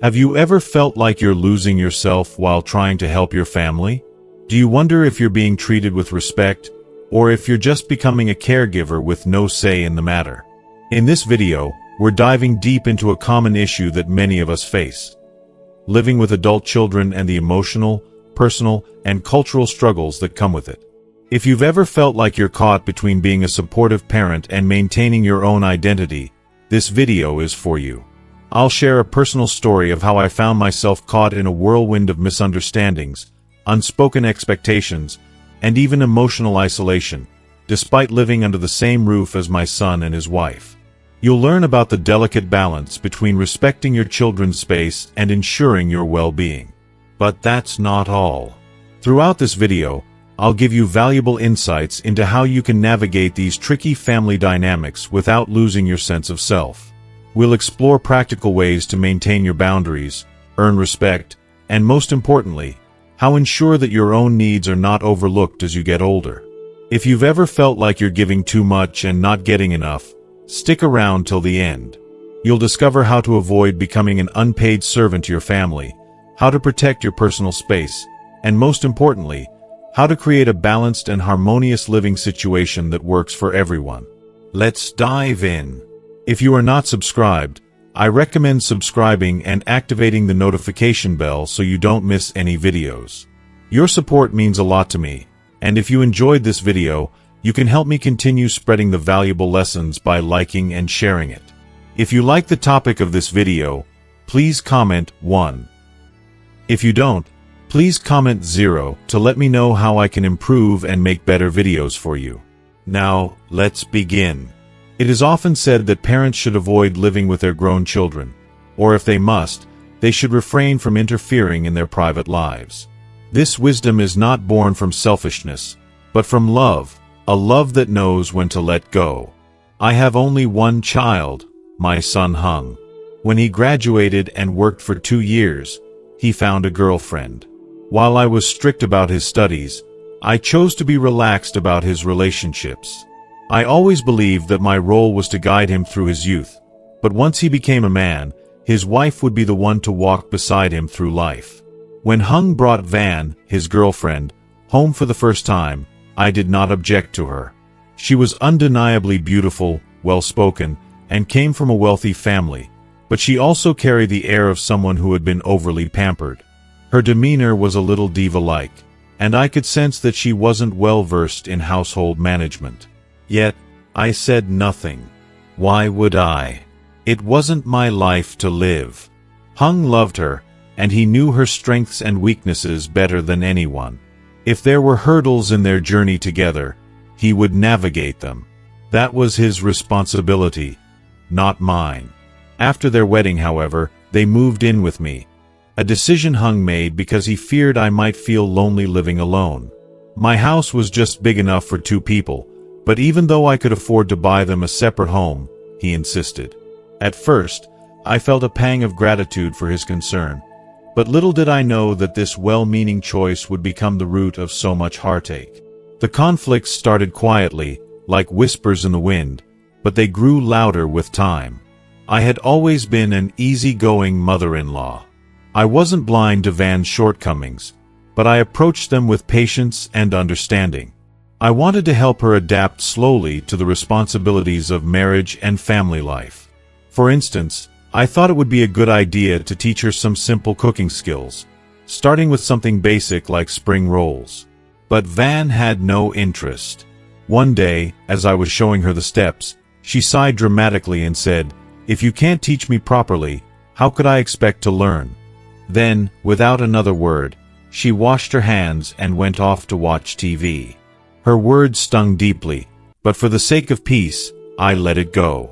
Have you ever felt like you're losing yourself while trying to help your family? Do you wonder if you're being treated with respect, or if you're just becoming a caregiver with no say in the matter? In this video, we're diving deep into a common issue that many of us face: living with adult children and the emotional, personal, and cultural struggles that come with it. If you've ever felt like you're caught between being a supportive parent and maintaining your own identity, this video is for you. I'll share a personal story of how I found myself caught in a whirlwind of misunderstandings, unspoken expectations, and even emotional isolation, despite living under the same roof as my son and his wife. You'll learn about the delicate balance between respecting your children's space and ensuring your well-being. But that's not all. Throughout this video, I'll give you valuable insights into how you can navigate these tricky family dynamics without losing your sense of self. We'll explore practical ways to maintain your boundaries, earn respect, and most importantly, how ensure that your own needs are not overlooked as you get older. If you've ever felt like you're giving too much and not getting enough, stick around till the end. You'll discover how to avoid becoming an unpaid servant to your family, how to protect your personal space, and most importantly, how to create a balanced and harmonious living situation that works for everyone. Let's dive in. If you are not subscribed, I recommend subscribing and activating the notification bell so you don't miss any videos. Your support means a lot to me, and if you enjoyed this video, you can help me continue spreading the valuable lessons by liking and sharing it. If you like the topic of this video, please comment 1. If you don't, please comment 0 to let me know how I can improve and make better videos for you. Now, let's begin. It is often said that parents should avoid living with their grown children, or if they must, they should refrain from interfering in their private lives. This wisdom is not born from selfishness, but from love, a love that knows when to let go. I have only one child, my son Hung. When he graduated and worked for 2 years, he found a girlfriend. While I was strict about his studies, I chose to be relaxed about his relationships. I always believed that my role was to guide him through his youth, but once he became a man, his wife would be the one to walk beside him through life. When Hung brought Van, his girlfriend, home for the first time, I did not object to her. She was undeniably beautiful, well-spoken, and came from a wealthy family, but she also carried the air of someone who had been overly pampered. Her demeanor was a little diva-like, and I could sense that she wasn't well-versed in household management. Yet, I said nothing. Why would I? It wasn't my life to live. Hung loved her, and he knew her strengths and weaknesses better than anyone. If there were hurdles in their journey together, he would navigate them. That was his responsibility, not mine. After their wedding, however, they moved in with me. A decision Hung made because he feared I might feel lonely living alone. My house was just big enough for 2 people, but even though I could afford to buy them a separate home, he insisted. At first, I felt a pang of gratitude for his concern, but little did I know that this well-meaning choice would become the root of so much heartache. The conflicts started quietly, like whispers in the wind, but they grew louder with time. I had always been an easygoing mother-in-law. I wasn't blind to Van's shortcomings, but I approached them with patience and understanding. I wanted to help her adapt slowly to the responsibilities of marriage and family life. For instance, I thought it would be a good idea to teach her some simple cooking skills, starting with something basic like spring rolls. But Van had no interest. One day, as I was showing her the steps, she sighed dramatically and said, "If you can't teach me properly, how could I expect to learn?" Then, without another word, she washed her hands and went off to watch TV. Her words stung deeply, but for the sake of peace, I let it go.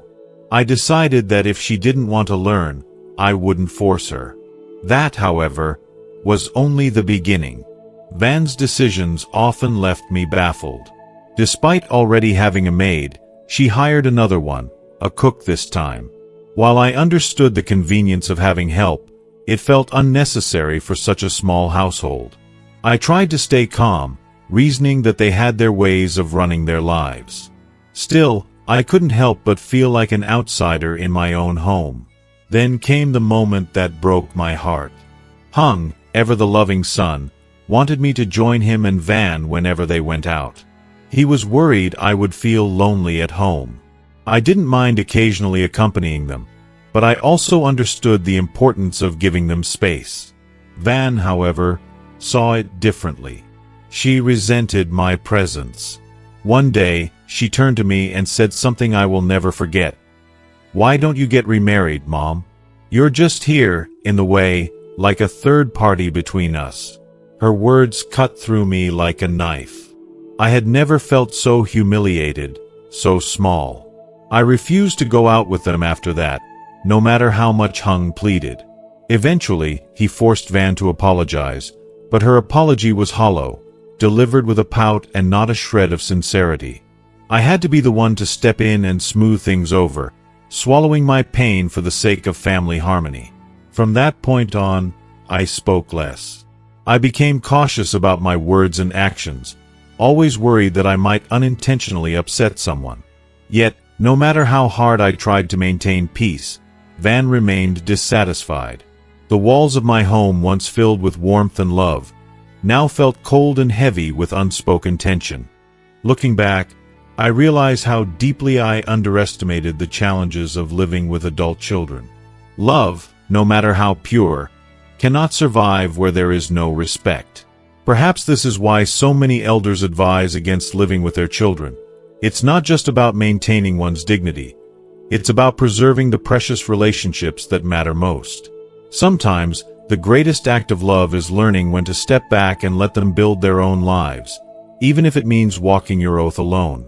I decided that if she didn't want to learn, I wouldn't force her. That, however, was only the beginning. Van's decisions often left me baffled. Despite already having a maid, she hired another one, a cook this time. While I understood the convenience of having help, it felt unnecessary for such a small household. I tried to stay calm, reasoning that they had their ways of running their lives. Still, I couldn't help but feel like an outsider in my own home. Then came the moment that broke my heart. Hung, ever the loving son, wanted me to join him and Van whenever they went out. He was worried I would feel lonely at home. I didn't mind occasionally accompanying them, but I also understood the importance of giving them space. Van, however, saw it differently. She resented my presence. One day, she turned to me and said something I will never forget. "Why don't you get remarried, Mom? You're just here, in the way, like a third party between us." Her words cut through me like a knife. I had never felt so humiliated, so small. I refused to go out with them after that, no matter how much Hung pleaded. Eventually, he forced Van to apologize, but her apology was hollow, delivered with a pout and not a shred of sincerity. I had to be the one to step in and smooth things over, swallowing my pain for the sake of family harmony. From that point on, I spoke less. I became cautious about my words and actions, always worried that I might unintentionally upset someone. Yet, no matter how hard I tried to maintain peace, Van remained dissatisfied. The walls of my home, once filled with warmth and love, now felt cold and heavy with unspoken tension. Looking back, I realize how deeply I underestimated the challenges of living with adult children. Love, no matter how pure, cannot survive where there is no respect. Perhaps this is why so many elders advise against living with their children. It's not just about maintaining one's dignity. It's about preserving the precious relationships that matter most. Sometimes, the greatest act of love is learning when to step back and let them build their own lives, even if it means walking your oath alone.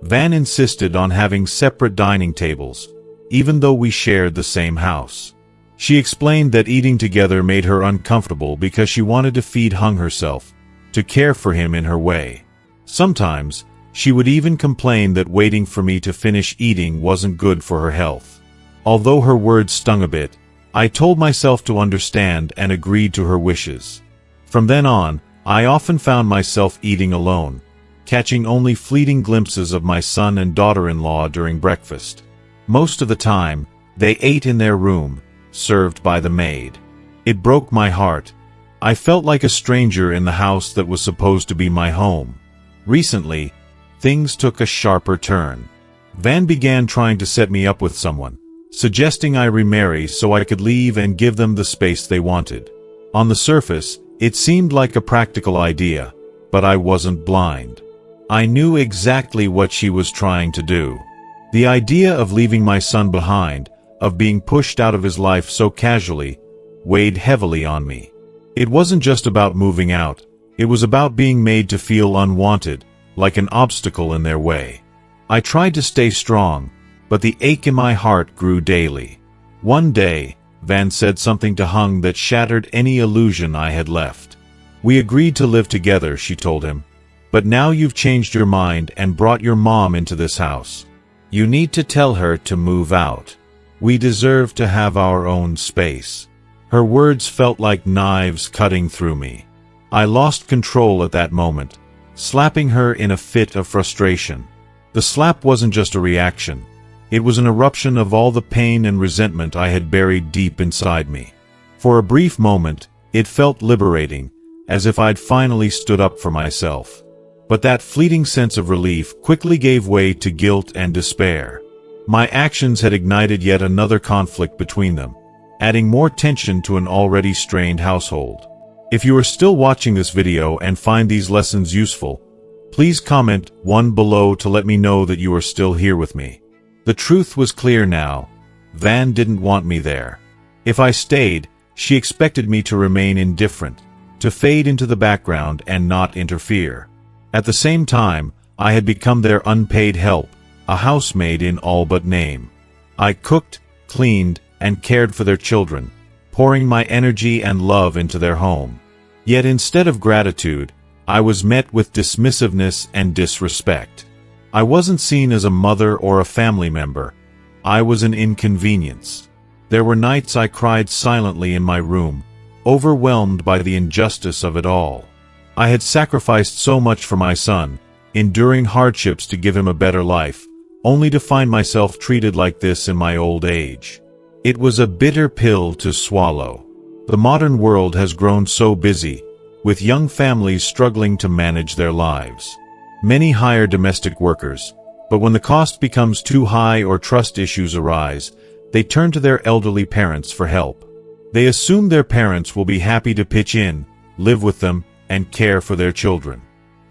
Van insisted on having separate dining tables, even though we shared the same house. She explained that eating together made her uncomfortable because she wanted to feed Hung herself, to care for him in her way. Sometimes, she would even complain that waiting for me to finish eating wasn't good for her health. Although her words stung a bit, I told myself to understand and agreed to her wishes. From then on, I often found myself eating alone, catching only fleeting glimpses of my son and daughter-in-law during breakfast. Most of the time, they ate in their room, served by the maid. It broke my heart. I felt like a stranger in the house that was supposed to be my home. Recently, things took a sharper turn. Van began trying to set me up with someone, suggesting I remarry so I could leave and give them the space they wanted. On the surface, it seemed like a practical idea, but I wasn't blind. I knew exactly what she was trying to do. The idea of leaving my son behind, of being pushed out of his life so casually, weighed heavily on me. It wasn't just about moving out, it was about being made to feel unwanted, like an obstacle in their way. I tried to stay strong, but the ache in my heart grew daily. One day, Van said something to Hung that shattered any illusion I had left. "We agreed to live together," she told him, "but now you've changed your mind and brought your mom into this house. You need to tell her to move out. We deserve to have our own space." Her words felt like knives cutting through me. I lost control at that moment, slapping her in a fit of frustration. The slap wasn't just a reaction. It was an eruption of all the pain and resentment I had buried deep inside me. For a brief moment, it felt liberating, as if I'd finally stood up for myself. But that fleeting sense of relief quickly gave way to guilt and despair. My actions had ignited yet another conflict between them, adding more tension to an already strained household. If you are still watching this video and find these lessons useful, please comment 1 below to let me know that you are still here with me. The truth was clear now. Van didn't want me there. If I stayed, she expected me to remain indifferent, to fade into the background and not interfere. At the same time, I had become their unpaid help, a housemaid in all but name. I cooked, cleaned, and cared for their children, pouring my energy and love into their home. Yet instead of gratitude, I was met with dismissiveness and disrespect. I wasn't seen as a mother or a family member. I was an inconvenience. There were nights I cried silently in my room, overwhelmed by the injustice of it all. I had sacrificed so much for my son, enduring hardships to give him a better life, only to find myself treated like this in my old age. It was a bitter pill to swallow. The modern world has grown so busy, with young families struggling to manage their lives. Many hire domestic workers, but when the cost becomes too high or trust issues arise, they turn to their elderly parents for help. They assume their parents will be happy to pitch in, live with them, and care for their children.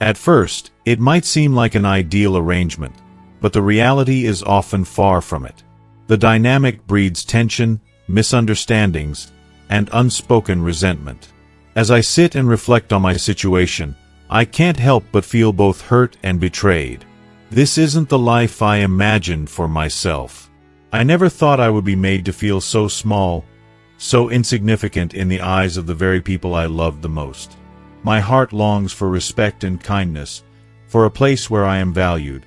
At first, it might seem like an ideal arrangement, but the reality is often far from it. The dynamic breeds tension, misunderstandings, and unspoken resentment. As I sit and reflect on my situation, I can't help but feel both hurt and betrayed. This isn't the life I imagined for myself. I never thought I would be made to feel so small, so insignificant in the eyes of the very people I loved the most. My heart longs for respect and kindness, for a place where I am valued,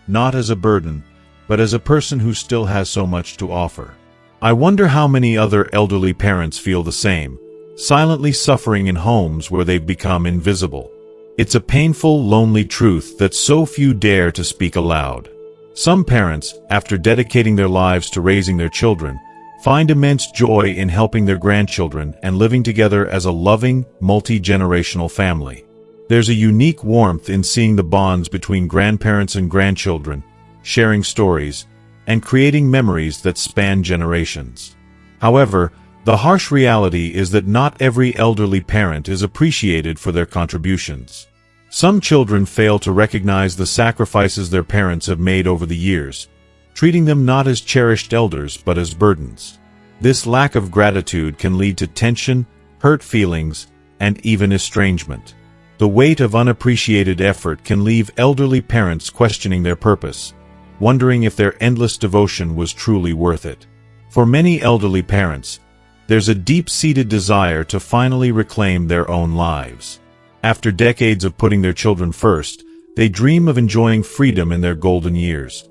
not as a burden, but as a person who still has so much to offer. I wonder how many other elderly parents feel the same, silently suffering in homes where they've become invisible. It's a painful, lonely truth that so few dare to speak aloud. Some parents, after dedicating their lives to raising their children, find immense joy in helping their grandchildren and living together as a loving, multi-generational family. There's a unique warmth in seeing the bonds between grandparents and grandchildren, sharing stories, and creating memories that span generations. However, the harsh reality is that not every elderly parent is appreciated for their contributions. Some children fail to recognize the sacrifices their parents have made over the years, treating them not as cherished elders but as burdens. This lack of gratitude can lead to tension, hurt feelings, and even estrangement. The weight of unappreciated effort can leave elderly parents questioning their purpose, wondering if their endless devotion was truly worth it. For many elderly parents, there's a deep-seated desire to finally reclaim their own lives. After decades of putting their children first, they dream of enjoying freedom in their golden years.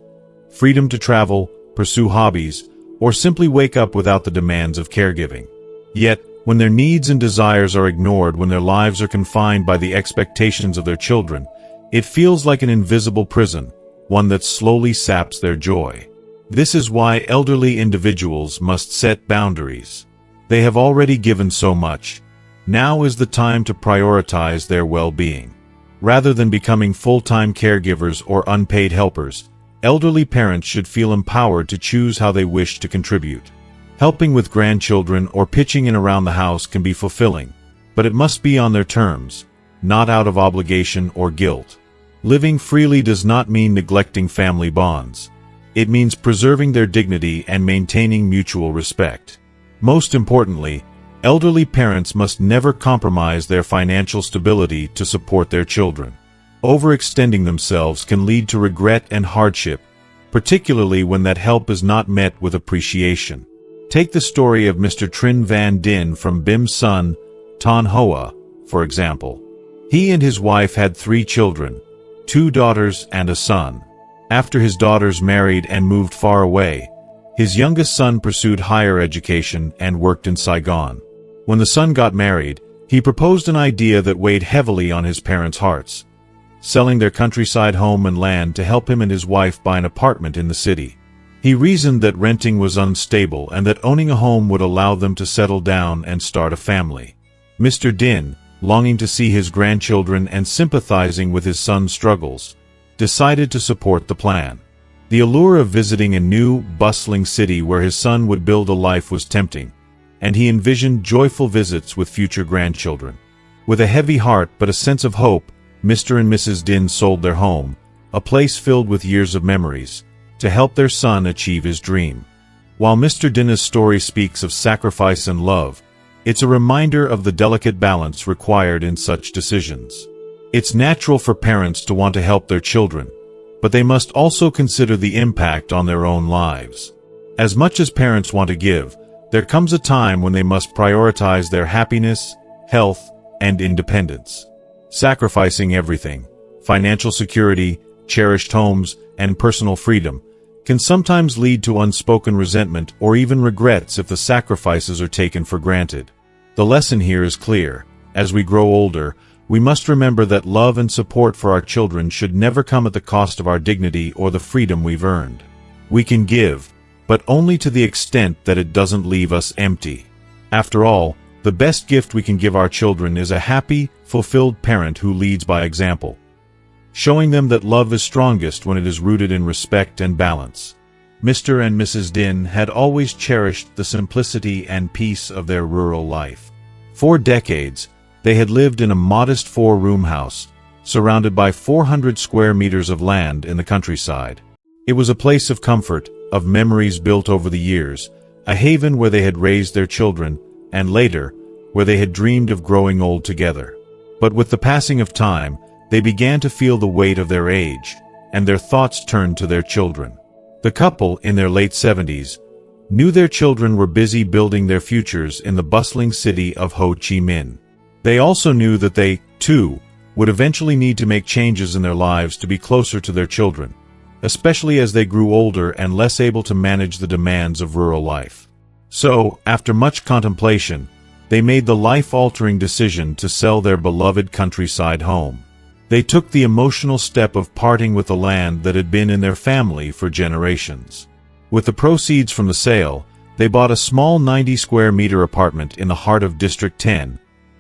Freedom to travel, pursue hobbies, or simply wake up without the demands of caregiving. Yet, when their needs and desires are ignored, when their lives are confined by the expectations of their children, it feels like an invisible prison, one that slowly saps their joy. This is why elderly individuals must set boundaries. They have already given so much. Now is the time to prioritize their well-being. Rather than becoming full-time caregivers or unpaid helpers, elderly parents should feel empowered to choose how they wish to contribute. Helping with grandchildren or pitching in around the house can be fulfilling, but it must be on their terms, not out of obligation or guilt. Living freely does not mean neglecting family bonds. It means preserving their dignity and maintaining mutual respect. Most importantly, elderly parents must never compromise their financial stability to support their children. Overextending themselves can lead to regret and hardship, particularly when that help is not met with appreciation. Take the story of Mr. Trin Van Din from Bim's son, Ton Hoa, for example. He and his wife had 3 children, 2 daughters and a son. After his daughters married and moved far away, his youngest son pursued higher education and worked in Saigon. When the son got married, he proposed an idea that weighed heavily on his parents' hearts: selling their countryside home and land to help him and his wife buy an apartment in the city. He reasoned that renting was unstable and that owning a home would allow them to settle down and start a family. Mr. Din, longing to see his grandchildren and sympathizing with his son's struggles, decided to support the plan. The allure of visiting a new, bustling city where his son would build a life was tempting, and he envisioned joyful visits with future grandchildren. With a heavy heart but a sense of hope, Mr. and Mrs. Din sold their home, a place filled with years of memories, to help their son achieve his dream. While Mr. Din's story speaks of sacrifice and love, it's a reminder of the delicate balance required in such decisions. It's natural for parents to want to help their children, but they must also consider the impact on their own lives. As much as parents want to give, there comes a time when they must prioritize their happiness, health, and independence. Sacrificing everything, financial security, cherished homes, and personal freedom, can sometimes lead to unspoken resentment or even regrets if the sacrifices are taken for granted. The lesson here is clear. As we grow older, we must remember that love and support for our children should never come at the cost of our dignity or the freedom we've earned. We can give, but only to the extent that it doesn't leave us empty. After all, the best gift we can give our children is a happy, fulfilled parent who leads by example, showing them that love is strongest when it is rooted in respect and balance. Mr. and Mrs. Din had always cherished the simplicity and peace of their rural life. For decades, they had lived in a modest 4-room house, surrounded by 400 square meters of land in the countryside. It was a place of comfort, of memories built over the years, a haven where they had raised their children, and later, where they had dreamed of growing old together. But with the passing of time, they began to feel the weight of their age, and their thoughts turned to their children. The couple, in their late 70s, knew their children were busy building their futures in the bustling city of Ho Chi Minh. They also knew that they, too, would eventually need to make changes in their lives to be closer to their children, especially as they grew older and less able to manage the demands of rural life. So, after much contemplation, they made the life-altering decision to sell their beloved countryside home. They took the emotional step of parting with the land that had been in their family for generations. With the proceeds from the sale, they bought a small 90-square-meter apartment in the heart of District 10,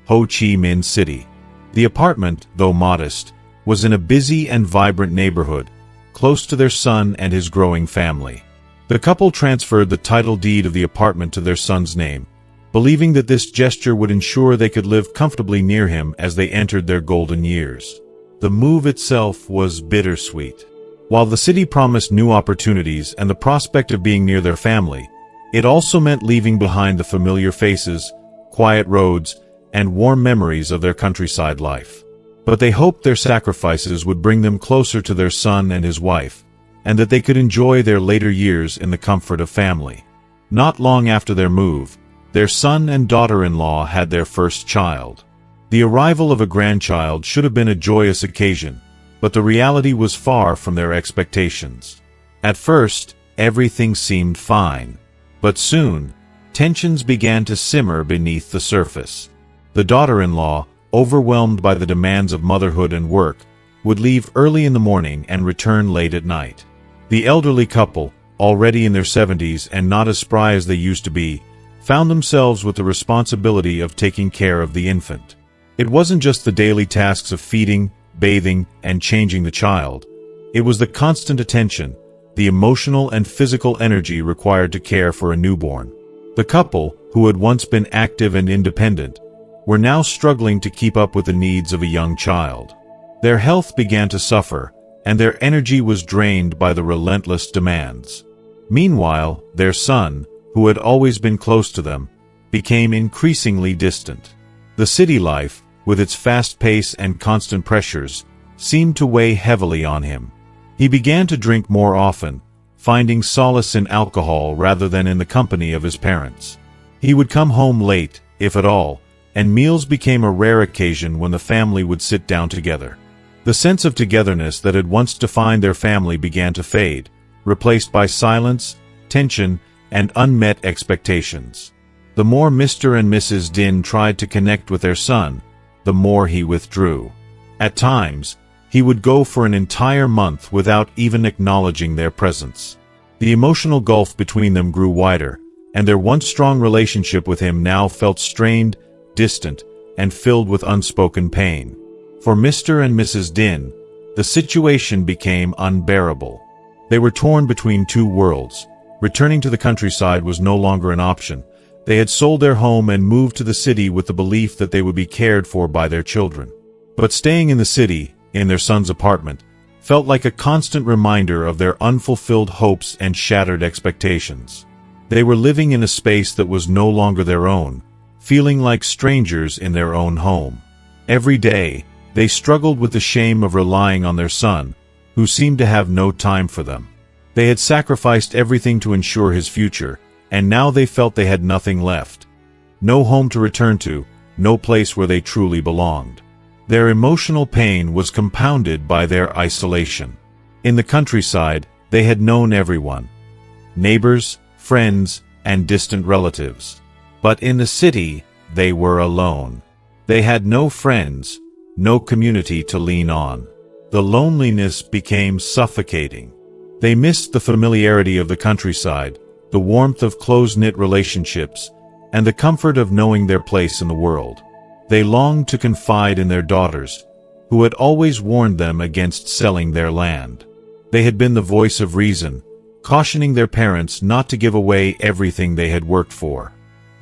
Ho Chi Minh City. The apartment, though modest, was in a busy and vibrant neighborhood, close to their son and his growing family. The couple transferred the title deed of the apartment to their son's name, believing that this gesture would ensure they could live comfortably near him as they entered their golden years. The move itself was bittersweet. While the city promised new opportunities and the prospect of being near their family, it also meant leaving behind the familiar faces, quiet roads, and warm memories of their countryside life. But they hoped their sacrifices would bring them closer to their son and his wife, and that they could enjoy their later years in the comfort of family. Not long after their move, their son and daughter-in-law had their first child. The arrival of a grandchild should have been a joyous occasion, but the reality was far from their expectations. At first, everything seemed fine, but soon, tensions began to simmer beneath the surface. The daughter-in-law, overwhelmed by the demands of motherhood and work, would leave early in the morning and return late at night. The elderly couple, already in their 70s and not as spry as they used to be, found themselves with the responsibility of taking care of the infant. It wasn't just the daily tasks of feeding, bathing, and changing the child. It was the constant attention, the emotional and physical energy required to care for a newborn. The couple, who had once been active and independent, were now struggling to keep up with the needs of a young child. Their health began to suffer, and their energy was drained by the relentless demands. Meanwhile, their son, who had always been close to them, became increasingly distant. The city life, with its fast pace and constant pressures, seemed to weigh heavily on him. He began to drink more often, finding solace in alcohol rather than in the company of his parents. He would come home late, if at all, and meals became a rare occasion when the family would sit down together. The sense of togetherness that had once defined their family began to fade, replaced by silence, tension, and unmet expectations. The more Mr. and Mrs. Din tried to connect with their son, the more he withdrew. At times, he would go for an entire month without even acknowledging their presence. The emotional gulf between them grew wider, and their once strong relationship with him now felt strained, distant, and filled with unspoken pain. For Mr. and Mrs. Din, the situation became unbearable. They were torn between two worlds. Returning to the countryside was no longer an option. They had sold their home and moved to the city with the belief that they would be cared for by their children. But staying in the city, in their son's apartment, felt like a constant reminder of their unfulfilled hopes and shattered expectations. They were living in a space that was no longer their own, feeling like strangers in their own home. Every day, they struggled with the shame of relying on their son, who seemed to have no time for them. They had sacrificed everything to ensure his future, and now they felt they had nothing left. No home to return to, no place where they truly belonged. Their emotional pain was compounded by their isolation. In the countryside, they had known everyone: neighbors, friends, and distant relatives. But in the city, they were alone. They had no friends, no community to lean on. The loneliness became suffocating. They missed the familiarity of the countryside, the warmth of close-knit relationships, and the comfort of knowing their place in the world. They longed to confide in their daughters, who had always warned them against selling their land. They had been the voice of reason, cautioning their parents not to give away everything they had worked for.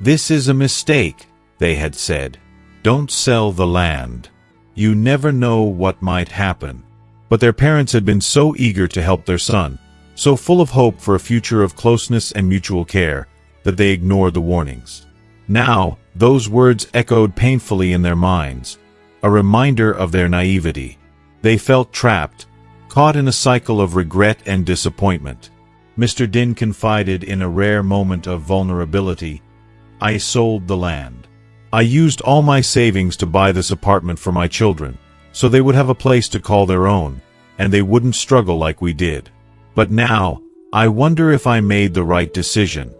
"This is a mistake," they had said. "Don't sell the land. You never know what might happen." But their parents had been so eager to help their son, so full of hope for a future of closeness and mutual care, that they ignored the warnings. Now, those words echoed painfully in their minds, a reminder of their naivety. They felt trapped, caught in a cycle of regret and disappointment. Mr. Din confided in a rare moment of vulnerability, "I sold the land. I used all my savings to buy this apartment for my children, so they would have a place to call their own, and they wouldn't struggle like we did. But now, I wonder if I made the right decision."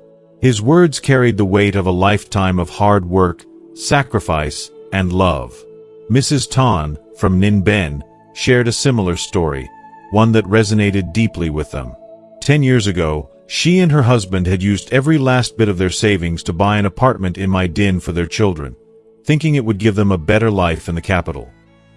His words carried the weight of a lifetime of hard work, sacrifice, and love. Mrs. Tan, from Ninh Ben, shared a similar story, one that resonated deeply with them. 10 years ago, she and her husband had used every last bit of their savings to buy an apartment in My Din for their children, thinking it would give them a better life in the capital.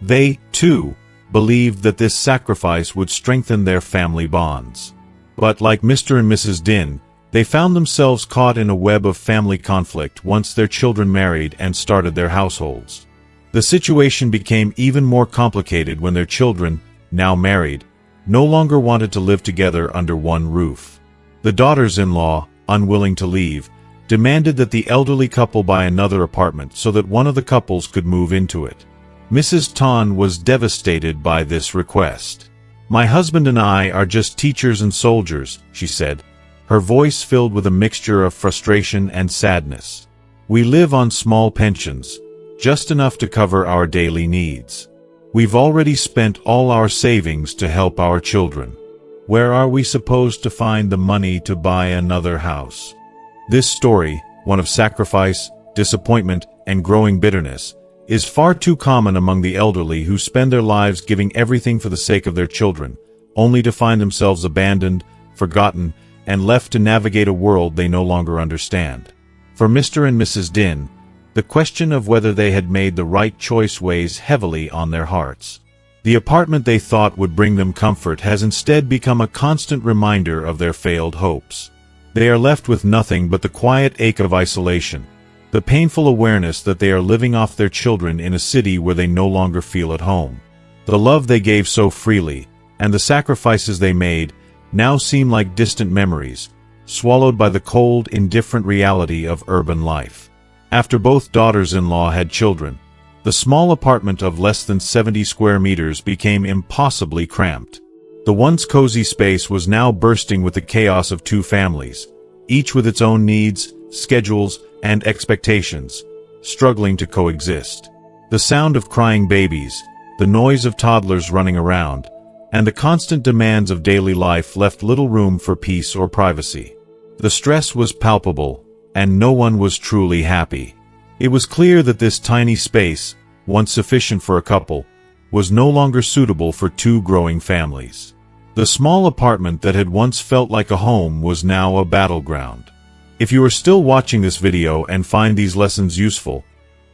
They, too, believed that this sacrifice would strengthen their family bonds. But like Mr. and Mrs. Din, they found themselves caught in a web of family conflict once their children married and started their households. The situation became even more complicated when their children, now married, no longer wanted to live together under one roof. The daughters-in-law, unwilling to leave, demanded that the elderly couple buy another apartment so that one of the couples could move into it. Mrs. Tan was devastated by this request. "My husband and I are just teachers and soldiers," she said, her voice filled with a mixture of frustration and sadness. "We live on small pensions, just enough to cover our daily needs. We've already spent all our savings to help our children. Where are we supposed to find the money to buy another house?" This story, one of sacrifice, disappointment, and growing bitterness, is far too common among the elderly who spend their lives giving everything for the sake of their children, only to find themselves abandoned, forgotten, and left to navigate a world they no longer understand. For Mr. and Mrs. Din, the question of whether they had made the right choice weighs heavily on their hearts. The apartment they thought would bring them comfort has instead become a constant reminder of their failed hopes. They are left with nothing but the quiet ache of isolation, the painful awareness that they are living off their children in a city where they no longer feel at home. The love they gave so freely, and the sacrifices they made, now seem like distant memories, swallowed by the cold, indifferent reality of urban life. After both daughters-in-law had children, the small apartment of less than 70 square meters became impossibly cramped. The once cozy space was now bursting with the chaos of two families, each with its own needs, schedules, and expectations, struggling to coexist. The sound of crying babies, the noise of toddlers running around, and the constant demands of daily life left little room for peace or privacy. The stress was palpable, and no one was truly happy. It was clear that this tiny space, once sufficient for a couple, was no longer suitable for two growing families. The small apartment that had once felt like a home was now a battleground. If you are still watching this video and find these lessons useful,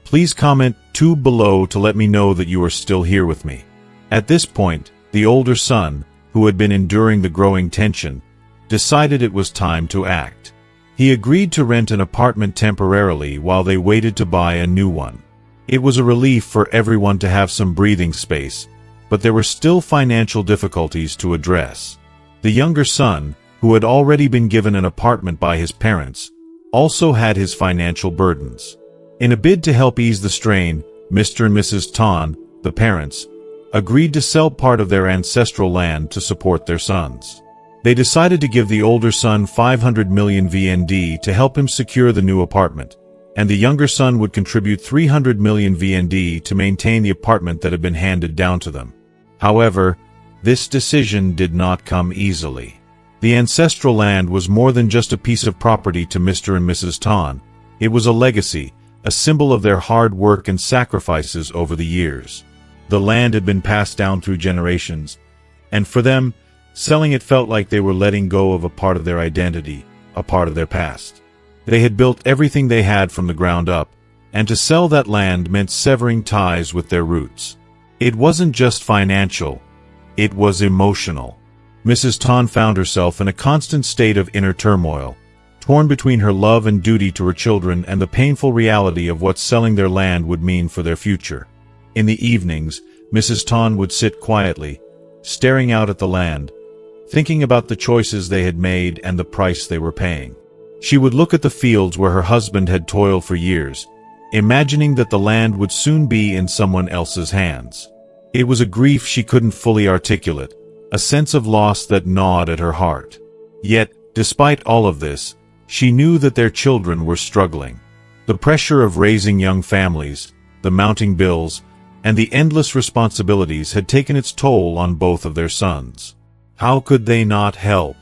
please comment "tube" below to let me know that you are still here with me. At this point, the older son, who had been enduring the growing tension, decided it was time to act. He agreed to rent an apartment temporarily while they waited to buy a new one. It was a relief for everyone to have some breathing space, but there were still financial difficulties to address. The younger son, who had already been given an apartment by his parents, also had his financial burdens. In a bid to help ease the strain, Mr. and Mrs. Tan, the parents, agreed to sell part of their ancestral land to support their sons. They decided to give the older son 500 million VND to help him secure the new apartment, and the younger son would contribute 300 million VND to maintain the apartment that had been handed down to them. However, this decision did not come easily. The ancestral land was more than just a piece of property to Mr. and Mrs. Tan. It was a legacy, a symbol of their hard work and sacrifices over the years. The land had been passed down through generations, and for them, selling it felt like they were letting go of a part of their identity, a part of their past. They had built everything they had from the ground up, and to sell that land meant severing ties with their roots. It wasn't just financial, it was emotional. Mrs. Ton found herself in a constant state of inner turmoil, torn between her love and duty to her children and the painful reality of what selling their land would mean for their future. In the evenings, Mrs. Ton would sit quietly, staring out at the land, thinking about the choices they had made and the price they were paying. She would look at the fields where her husband had toiled for years, imagining that the land would soon be in someone else's hands. It was a grief she couldn't fully articulate, a sense of loss that gnawed at her heart. Yet, despite all of this, she knew that their children were struggling. The pressure of raising young families, the mounting bills, and the endless responsibilities had taken its toll on both of their sons. How could they not help?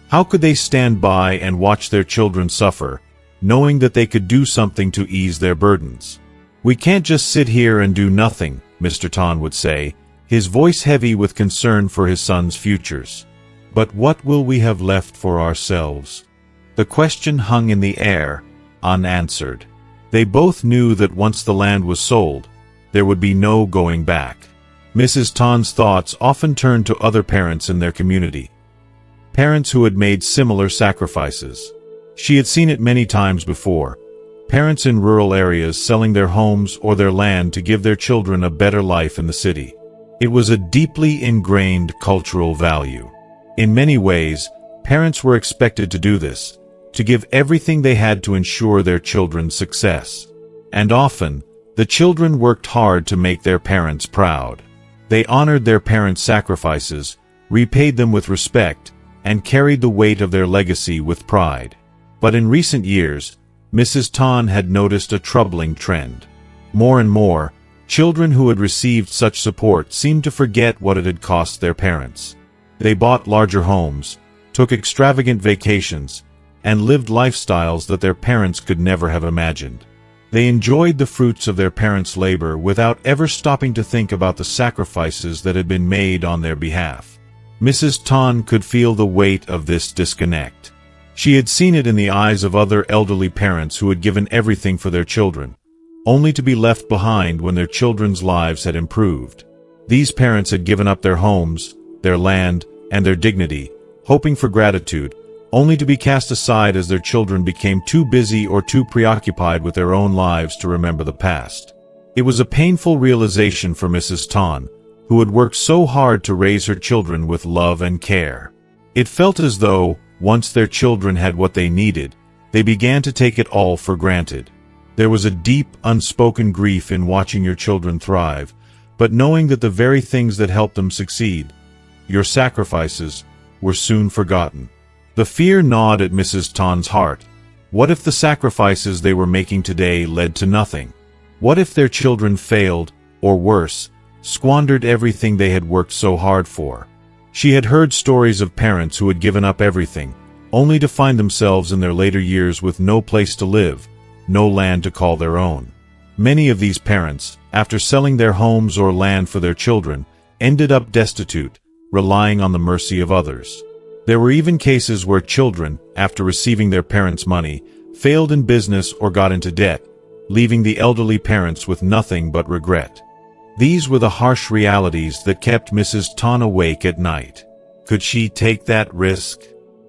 How could they stand by and watch their children suffer, knowing that they could do something to ease their burdens? "We can't just sit here and do nothing," Mr. Ton would say, his voice heavy with concern for his sons' futures. "But what will we have left for ourselves?" The question hung in the air, unanswered. They both knew that once the land was sold, there would be no going back. Mrs. Ton's thoughts often turned to other parents in their community, parents who had made similar sacrifices. She had seen it many times before, parents in rural areas selling their homes or their land to give their children a better life in the city. It was a deeply ingrained cultural value. In many ways, parents were expected to do this, to give everything they had to ensure their children's success. And often, the children worked hard to make their parents proud. They honored their parents' sacrifices, repaid them with respect, and carried the weight of their legacy with pride. But in recent years, Mrs. Ton had noticed a troubling trend. More and more, children who had received such support seemed to forget what it had cost their parents. They bought larger homes, took extravagant vacations, and lived lifestyles that their parents could never have imagined. They enjoyed the fruits of their parents' labor without ever stopping to think about the sacrifices that had been made on their behalf. Mrs. Ton could feel the weight of this disconnect. She had seen it in the eyes of other elderly parents who had given everything for their children, only to be left behind when their children's lives had improved. These parents had given up their homes, their land, and their dignity, hoping for gratitude, only to be cast aside as their children became too busy or too preoccupied with their own lives to remember the past. It was a painful realization for Mrs. Ton, who had worked so hard to raise her children with love and care. It felt as though, once their children had what they needed, they began to take it all for granted. There was a deep, unspoken grief in watching your children thrive, but knowing that the very things that helped them succeed, your sacrifices, were soon forgotten. The fear gnawed at Mrs. Ton's heart. What if the sacrifices they were making today led to nothing? What if their children failed, or worse, squandered everything they had worked so hard for? She had heard stories of parents who had given up everything, only to find themselves in their later years with no place to live, no land to call their own. Many of these parents, after selling their homes or land for their children, ended up destitute, relying on the mercy of others. There were even cases where children, after receiving their parents' money, failed in business or got into debt, leaving the elderly parents with nothing but regret. These were the harsh realities that kept Mrs. Ton awake at night. Could she take that risk?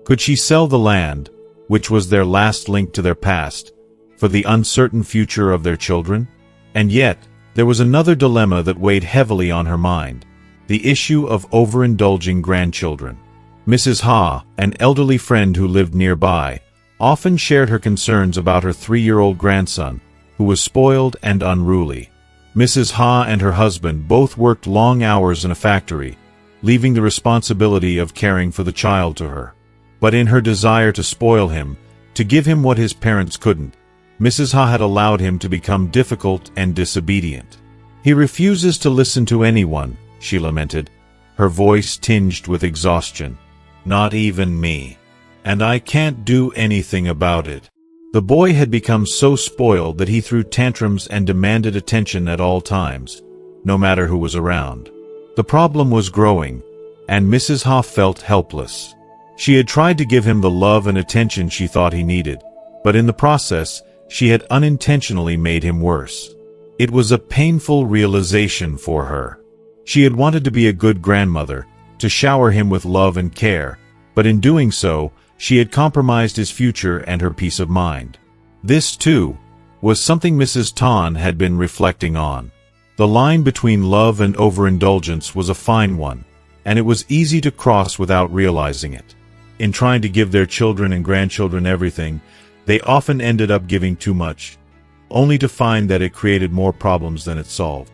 Could she sell the land, which was their last link to their past, for the uncertain future of their children? And yet, there was another dilemma that weighed heavily on her mind: the issue of overindulging grandchildren. Mrs. Ha, an elderly friend who lived nearby, often shared her concerns about her 3-year-old grandson, who was spoiled and unruly. Mrs. Ha and her husband both worked long hours in a factory, leaving the responsibility of caring for the child to her. But in her desire to spoil him, to give him what his parents couldn't, Mrs. Ha had allowed him to become difficult and disobedient. "He refuses to listen to anyone," she lamented, her voice tinged with exhaustion. "Not even me. And I can't do anything about it." The boy had become so spoiled that he threw tantrums and demanded attention at all times, no matter who was around. The problem was growing, and Mrs. Ha felt helpless. She had tried to give him the love and attention she thought he needed, but in the process, she had unintentionally made him worse. It was a painful realization for her. She had wanted to be a good grandmother, to shower him with love and care, but in doing so, she had compromised his future and her peace of mind. This, too, was something Mrs. Ton had been reflecting on. The line between love and overindulgence was a fine one, and it was easy to cross without realizing it. In trying to give their children and grandchildren everything, they often ended up giving too much, only to find that it created more problems than it solved.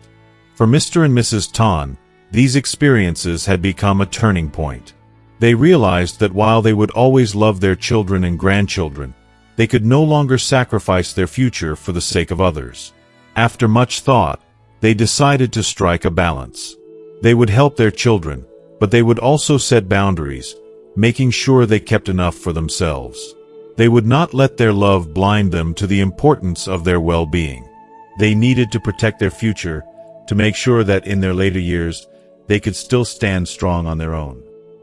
For Mr. and Mrs. Ton, these experiences had become a turning point. They realized that while they would always love their children and grandchildren, they could no longer sacrifice their future for the sake of others. After much thought, they decided to strike a balance. They would help their children, but they would also set boundaries, making sure they kept enough for themselves. They would not let their love blind them to the importance of their well-being. They needed to protect their future, to make sure that in their later years, they could still stand strong on their own.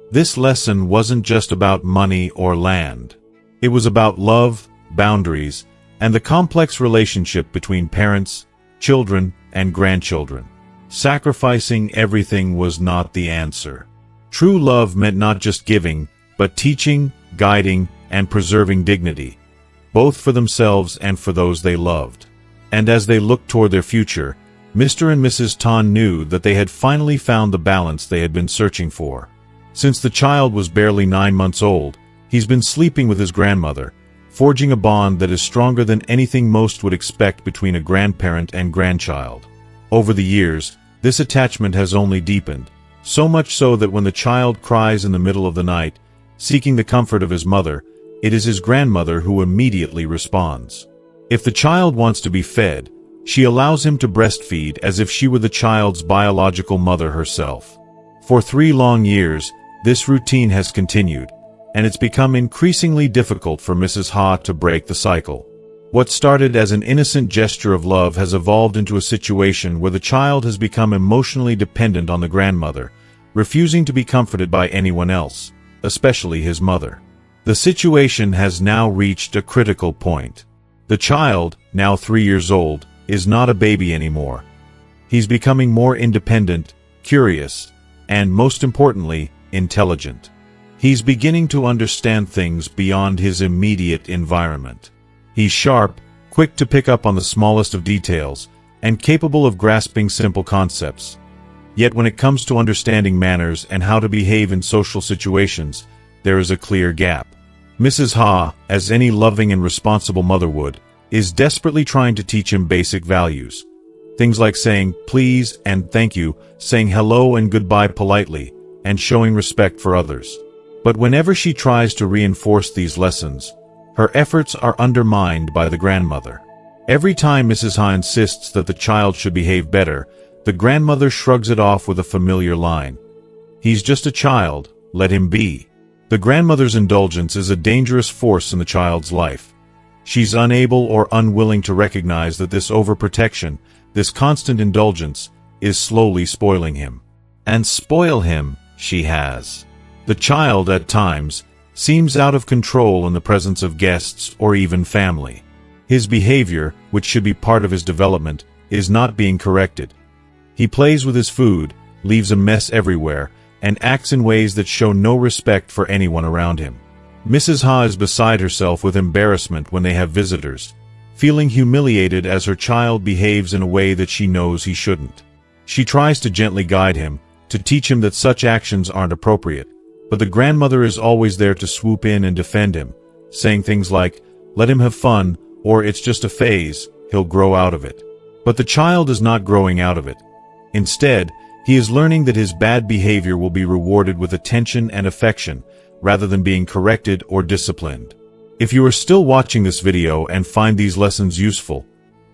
This lesson wasn't just about money or land. It was about love, boundaries, and the complex relationship between parents, children, and grandchildren. Sacrificing everything was not the answer. True love meant not just giving, but teaching, guiding, and preserving dignity, both for themselves and for those they loved. And as they looked toward their future, Mr. and Mrs. Ton knew that they had finally found the balance they had been searching for. Since the child was barely 9 months old, he's been sleeping with his grandmother, forging a bond that is stronger than anything most would expect between a grandparent and grandchild. Over the years, this attachment has only deepened, so much so that when the child cries in the middle of the night, seeking the comfort of his mother, it is his grandmother who immediately responds. If the child wants to be fed, she allows him to breastfeed as if she were the child's biological mother herself. For 3 long years, this routine has continued, and it's become increasingly difficult for Mrs. Ha to break the cycle. What started as an innocent gesture of love has evolved into a situation where the child has become emotionally dependent on the grandmother, refusing to be comforted by anyone else, especially his mother. The situation has now reached a critical point. The child, now 3 years old, is not a baby anymore. He's becoming more independent, curious, and most importantly, intelligent. He's beginning to understand things beyond his immediate environment. He's sharp, quick to pick up on the smallest of details, and capable of grasping simple concepts. Yet when it comes to understanding manners and how to behave in social situations, there is a clear gap. Mrs. Ha, as any loving and responsible mother would, is desperately trying to teach him basic values. Things like saying please and thank you, saying hello and goodbye politely, and showing respect for others. But whenever she tries to reinforce these lessons, her efforts are undermined by the grandmother. Every time Mrs. Ha insists that the child should behave better, the grandmother shrugs it off with a familiar line. He's just a child, let him be. The grandmother's indulgence is a dangerous force in the child's life. She's unable or unwilling to recognize that this overprotection, this constant indulgence, is slowly spoiling him. And spoil him, she has. The child, at times, seems out of control in the presence of guests or even family. His behavior, which should be part of his development, is not being corrected. He plays with his food, leaves a mess everywhere, and acts in ways that show no respect for anyone around him. Mrs. Ha is beside herself with embarrassment when they have visitors, feeling humiliated as her child behaves in a way that she knows he shouldn't. She tries to gently guide him, to teach him that such actions aren't appropriate, but the grandmother is always there to swoop in and defend him, saying things like, let him have fun, or it's just a phase, he'll grow out of it. But the child is not growing out of it. Instead, he is learning that his bad behavior will be rewarded with attention and affection, rather than being corrected or disciplined. If you are still watching this video and find these lessons useful,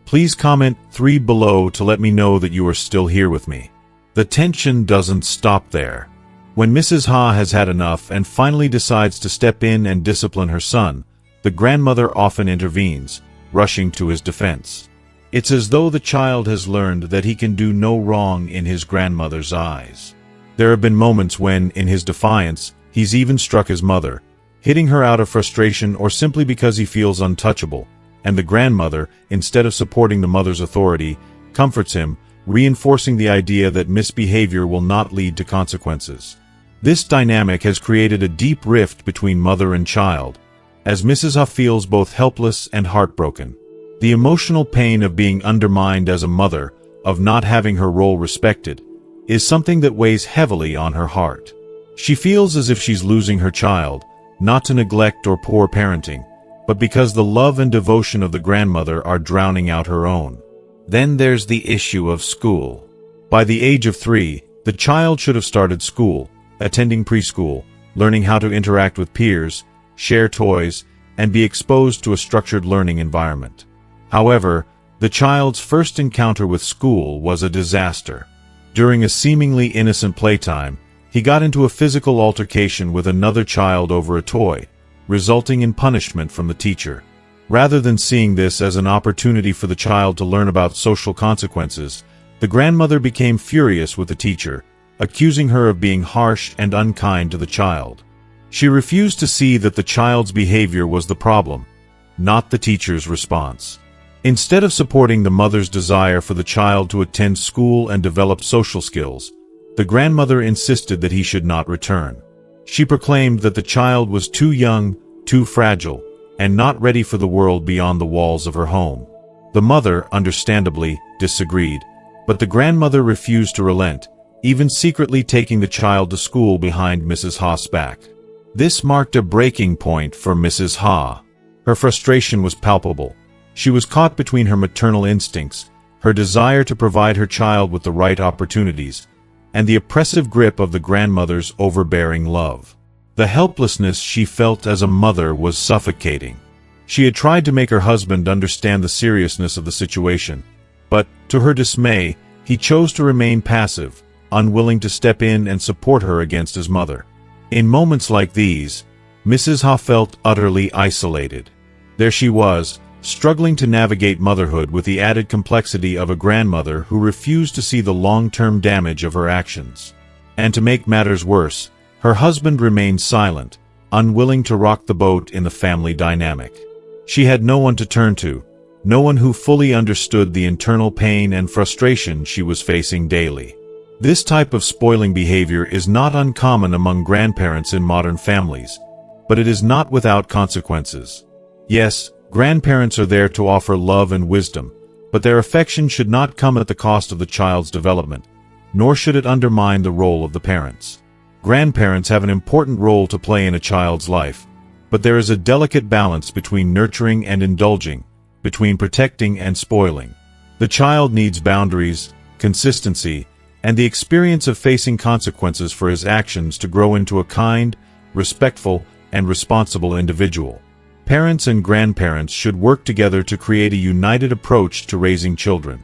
please comment 3 below to let me know that you are still here with me. The tension doesn't stop there. When Mrs. Ha has had enough and finally decides to step in and discipline her son, the grandmother often intervenes, rushing to his defense. It's as though the child has learned that he can do no wrong in his grandmother's eyes. There have been moments when, in his defiance, He's even struck his mother, hitting her out of frustration or simply because he feels untouchable, and the grandmother, instead of supporting the mother's authority, comforts him, reinforcing the idea that misbehavior will not lead to consequences. This dynamic has created a deep rift between mother and child, as Mrs. Ha feels both helpless and heartbroken. The emotional pain of being undermined as a mother, of not having her role respected, is something that weighs heavily on her heart. She feels as if she's losing her child, not to neglect or poor parenting, but because the love and devotion of the grandmother are drowning out her own. Then there's the issue of school. By the age of 3, the child should have started school, attending preschool, learning how to interact with peers, share toys, and be exposed to a structured learning environment. However, the child's first encounter with school was a disaster. During a seemingly innocent playtime, he got into a physical altercation with another child over a toy, resulting in punishment from the teacher. Rather than seeing this as an opportunity for the child to learn about social consequences, the grandmother became furious with the teacher, accusing her of being harsh and unkind to the child. She refused to see that the child's behavior was the problem, not the teacher's response. Instead of supporting the mother's desire for the child to attend school and develop social skills, the grandmother insisted that he should not return. She proclaimed that the child was too young, too fragile, and not ready for the world beyond the walls of her home. The mother, understandably, disagreed, but the grandmother refused to relent, even secretly taking the child to school behind Mrs. Ha's back. This marked a breaking point for Mrs. Ha. Her frustration was palpable. She was caught between her maternal instincts, her desire to provide her child with the right opportunities, and the oppressive grip of the grandmother's overbearing love. The helplessness she felt as a mother was suffocating. She had tried to make her husband understand the seriousness of the situation, but, to her dismay, he chose to remain passive, unwilling to step in and support her against his mother. In moments like these, Mrs. Ha felt utterly isolated. There she was, struggling to navigate motherhood with the added complexity of a grandmother who refused to see the long-term damage of her actions. And to make matters worse, her husband remained silent, unwilling to rock the boat in the family dynamic. She had no one to turn to, no one who fully understood the internal pain and frustration she was facing daily. This type of spoiling behavior is not uncommon among grandparents in modern families, but it is not without consequences. Yes, grandparents are there to offer love and wisdom, but their affection should not come at the cost of the child's development, nor should it undermine the role of the parents. Grandparents have an important role to play in a child's life, but there is a delicate balance between nurturing and indulging, between protecting and spoiling. The child needs boundaries, consistency, and the experience of facing consequences for his actions to grow into a kind, respectful, and responsible individual. Parents and grandparents should work together to create a united approach to raising children,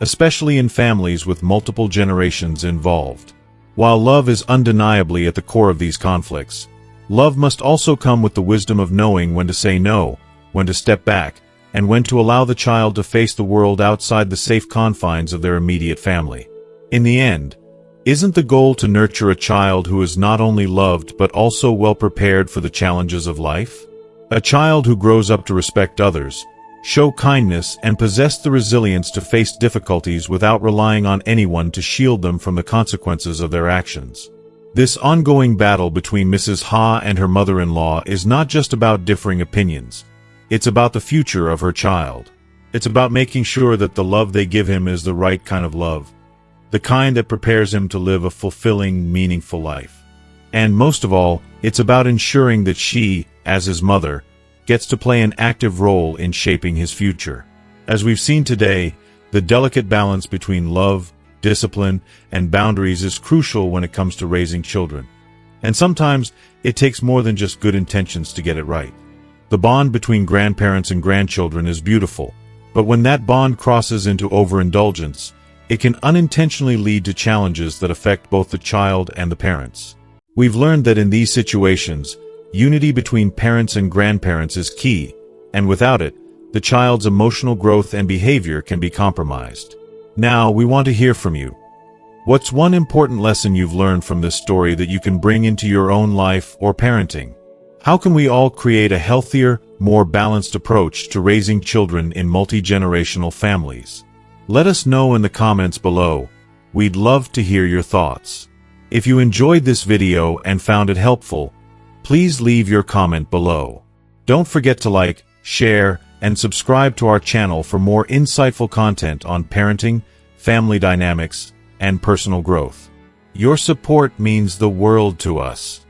especially in families with multiple generations involved. While love is undeniably at the core of these conflicts, love must also come with the wisdom of knowing when to say no, when to step back, and when to allow the child to face the world outside the safe confines of their immediate family. In the end, isn't the goal to nurture a child who is not only loved but also well prepared for the challenges of life? A child who grows up to respect others, show kindness, and possess the resilience to face difficulties without relying on anyone to shield them from the consequences of their actions. This ongoing battle between Mrs. Ha and her mother-in-law is not just about differing opinions. It's about the future of her child. It's about making sure that the love they give him is the right kind of love, the kind that prepares him to live a fulfilling, meaningful life. And most of all, it's about ensuring that she, as his mother, gets to play an active role in shaping his future. As we've seen today, the delicate balance between love, discipline, and boundaries is crucial when it comes to raising children. And sometimes, it takes more than just good intentions to get it right. The bond between grandparents and grandchildren is beautiful, but when that bond crosses into overindulgence, it can unintentionally lead to challenges that affect both the child and the parents. We've learned that in these situations, unity between parents and grandparents is key, and without it, the child's emotional growth and behavior can be compromised. Now, we want to hear from you. What's one important lesson you've learned from this story that you can bring into your own life or parenting? How can we all create a healthier, more balanced approach to raising children in multi-generational families? Let us know in the comments below. We'd love to hear your thoughts. If you enjoyed this video and found it helpful, please leave your comment below. Don't forget to like, share, and subscribe to our channel for more insightful content on parenting, family dynamics, and personal growth. Your support means the world to us.